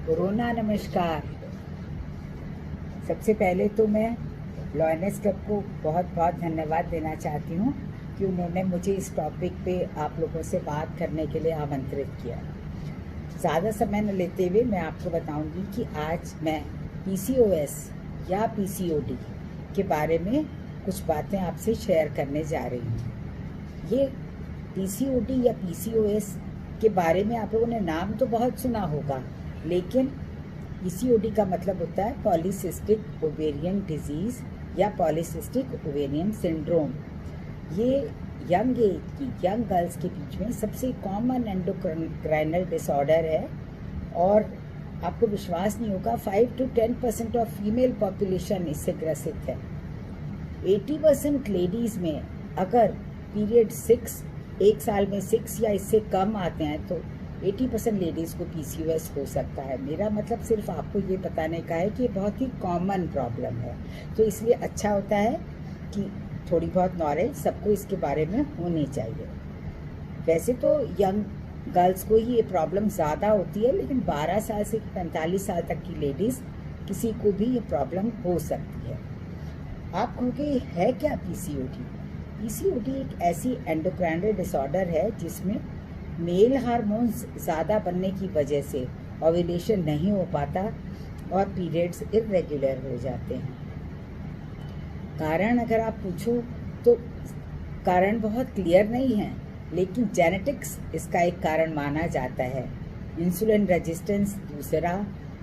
Corona नमस्कार। सबसे पहले तो मैं लॉयनेस क्लब को बहुत बहुत धन्यवाद देना चाहती हूँ कि उन्होंने मुझे इस टॉपिक पे आप लोगों से बात करने के लिए आमंत्रित किया। ज़्यादा समय न लेते हुए मैं आपको बताऊंगी कि आज मैं PCOS या PCOD के बारे में कुछ बातें आपसे शेयर करने जा रही हूँ। ये PCOD या PCOS के बारे में आप लोगों ने नाम तो बहुत सुना होगा, लेकिन PCOD का मतलब होता है पॉलीसिस्टिक ओवेरियन डिजीज़ या पॉलीसिस्टिक ओवेरियन सिंड्रोम। ये यंग गर्ल्स के बीच में सबसे कॉमन एंडोक्राइनल डिसऑर्डर है और आपको विश्वास नहीं होगा 5 to 10% ऑफ फीमेल पॉपुलेशन इससे ग्रसित है। 80% लेडीज़ में अगर पीरियड 6 एक साल में 6 या इससे कम आते हैं तो 80% लेडीज़ को PCOS हो सकता है। मेरा मतलब सिर्फ आपको ये बताने का है कि ये बहुत ही कॉमन प्रॉब्लम है, तो इसलिए अच्छा होता है कि थोड़ी बहुत नॉलेज सबको इसके बारे में होनी चाहिए। वैसे तो यंग गर्ल्स को ही ये प्रॉब्लम ज़्यादा होती है, लेकिन 12 साल से 45 साल तक की लेडीज़ किसी को भी ये प्रॉब्लम हो सकती है। आप कहोगे है क्या PCOD? PCOD एक ऐसी एंडोक्राइनल डिसऑर्डर है जिसमें मेल हार्मोन्स ज़्यादा बनने की वजह से ओव्यूलेशन नहीं हो पाता और पीरियड्स इर्रेगुलर हो जाते हैं। कारण अगर आप पूछो तो कारण बहुत क्लियर नहीं है, लेकिन जेनेटिक्स इसका एक कारण माना जाता है। इंसुलिन रेजिस्टेंस दूसरा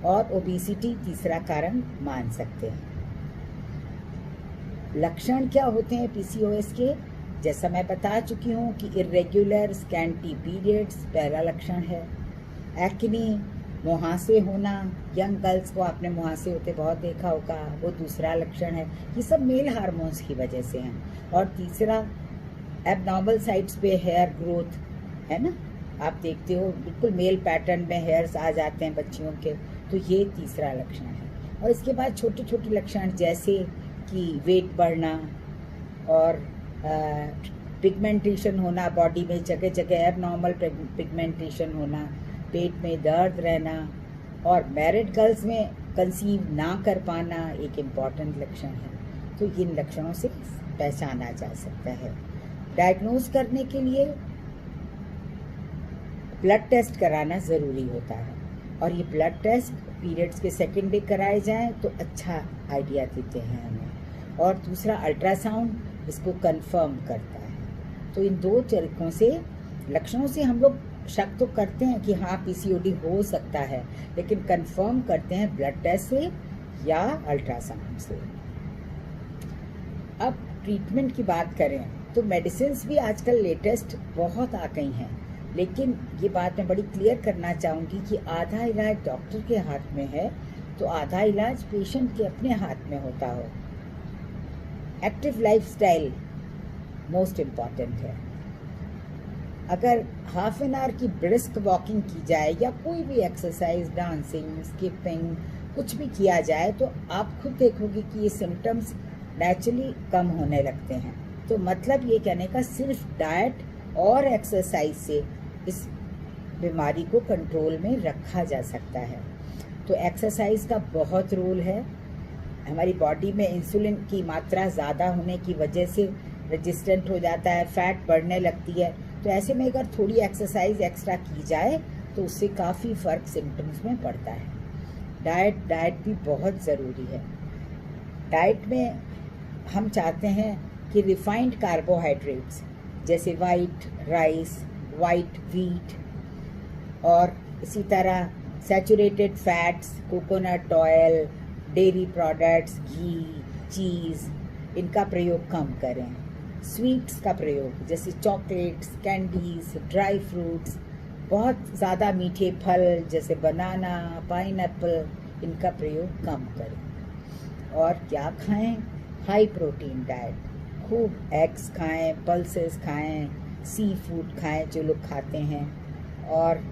और ओबेसिटी तीसरा कारण मान सकते हैं। लक्षण क्या होते हैं PCOS के? जैसा मैं बता चुकी हूँ कि इर्रेगुलर स्कैंटी पीरियड्स पहला लक्षण है। एक्ने, मुहासे होना, यंग गर्ल्स को आपने मुहासे होते बहुत देखा होगा, वो दूसरा लक्षण है। ये सब मेल हार्मोन्स की वजह से हैं। और तीसरा एबनॉर्मल साइट्स पे हेयर ग्रोथ है ना, आप देखते हो बिल्कुल मेल पैटर्न में हेयर्स आ जाते हैं बच्चियों के, तो ये तीसरा लक्षण है। और इसके बाद छोटे छोटे लक्षण जैसे कि वेट बढ़ना और पिगमेंटेशन होना, बॉडी में जगह जगह एबनॉर्मल पिगमेंटेशन होना, पेट में दर्द रहना और मैरिड गर्ल्स में कंसीव ना कर पाना एक इम्पॉर्टेंट लक्षण है। तो इन लक्षणों से पहचाना जा सकता है। डायग्नोज करने के लिए ब्लड टेस्ट कराना ज़रूरी होता है और ये ब्लड टेस्ट पीरियड्स के सेकेंड डे कराए जाएं तो अच्छा आइडिया देते हैं हमें। और दूसरा अल्ट्रासाउंड इसको कंफर्म करता है। तो इन दो तरीकों से लक्षणों से हम लोग शक तो करते हैं कि हाँ PCOD हो सकता है, लेकिन कंफर्म करते हैं ब्लड टेस्ट से या अल्ट्रासाउंड से। अब ट्रीटमेंट की बात करें तो मेडिसिन्स भी आजकल लेटेस्ट बहुत आ गई हैं, लेकिन ये बात मैं बड़ी क्लियर करना चाहूँगी कि आधा इलाज डॉक्टर के हाथ में है तो आधा इलाज पेशेंट के अपने हाथ में होता हो। एक्टिव लाइफस्टाइल मोस्ट इम्पॉर्टेंट है। अगर हाफ एन आवर की ब्रिस्क वॉकिंग की जाए या कोई भी एक्सरसाइज, डांसिंग, स्किपिंग, कुछ भी किया जाए तो आप खुद देखोगे कि ये सिम्टम्स नेचुरली कम होने लगते हैं। तो मतलब ये कहने का सिर्फ डाइट और एक्सरसाइज से इस बीमारी को कंट्रोल में रखा जा सकता है। तो एक्सरसाइज का बहुत रोल है। हमारी बॉडी में इंसुलिन की मात्रा ज़्यादा होने की वजह से रेजिस्टेंट हो जाता है, फैट बढ़ने लगती है। तो ऐसे में अगर थोड़ी एक्सरसाइज एक्स्ट्रा की जाए तो उससे काफ़ी फ़र्क सिम्टम्स में पड़ता है। डाइट भी बहुत ज़रूरी है। डाइट में हम चाहते हैं कि रिफाइंड कार्बोहाइड्रेट्स जैसे वाइट राइस, वाइट व्हीट और इसी तरह saturated fats, coconut oil, dairy products, घी, चीज़, इनका प्रयोग कम करें। स्वीट्स का प्रयोग जैसे चॉकलेट्स, कैंडीज़, ड्राई फ्रूट्स, बहुत ज़्यादा मीठे फल जैसे बनाना, पाइनएप्पल, इनका प्रयोग कम करें। और क्या खाएं? हाई प्रोटीन डाइट, खूब एग्स खाएं, पल्सेस खाएं, सी फूड खाएं जो लोग खाते हैं, और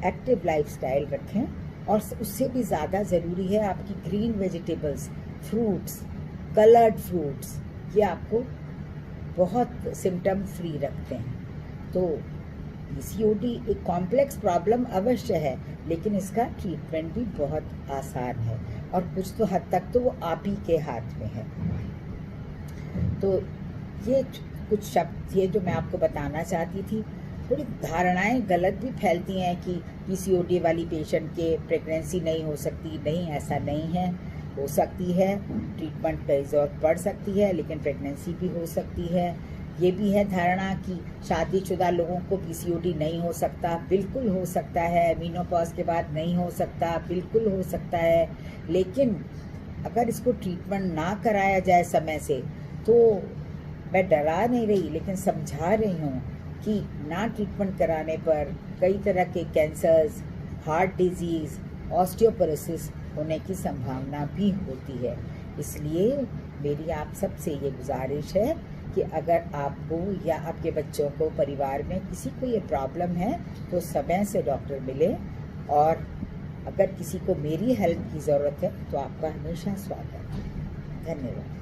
एक्टिव लाइफस्टाइल रखें। और उससे भी ज़्यादा ज़रूरी है आपकी green vegetables, fruits, coloured fruits, ये आपको बहुत सिम्टम फ्री रखते हैं। तो पीसीओडी एक कॉम्प्लेक्स प्रॉब्लम अवश्य है, लेकिन इसका ट्रीटमेंट भी बहुत आसान है और कुछ तो हद तक तो वो आप ही के हाथ में है। तो ये कुछ शब्द थे जो मैं आपको बताना चाहती थी। थोड़ी धारणाएं गलत भी फैलती हैं कि पीसीओडी वाली पेशेंट के प्रेगनेंसी नहीं हो सकती। नहीं, ऐसा नहीं है, हो सकती है, ट्रीटमेंट की ज़रूरत पड़ सकती है, लेकिन प्रेगनेंसी भी हो सकती है। ये भी है धारणा कि शादीशुदा लोगों को पीसीओडी नहीं हो सकता। बिल्कुल हो सकता है। मेनोपॉज के बाद नहीं हो सकता, बिल्कुल हो सकता है। लेकिन अगर इसको ट्रीटमेंट ना कराया जाए समय से, तो मैं डरा नहीं रही, लेकिन समझा रही हूँ कि ना ट्रीटमेंट कराने पर कई तरह के कैंसर्स, हार्ट डिजीज़, ऑस्टियोपोरोसिस होने की संभावना भी होती है। इसलिए मेरी आप सबसे ये गुजारिश है कि अगर आपको या आपके बच्चों को, परिवार में किसी को ये प्रॉब्लम है, तो समय से डॉक्टर मिले। और अगर किसी को मेरी हेल्प की ज़रूरत है तो आपका हमेशा स्वागत है। धन्यवाद।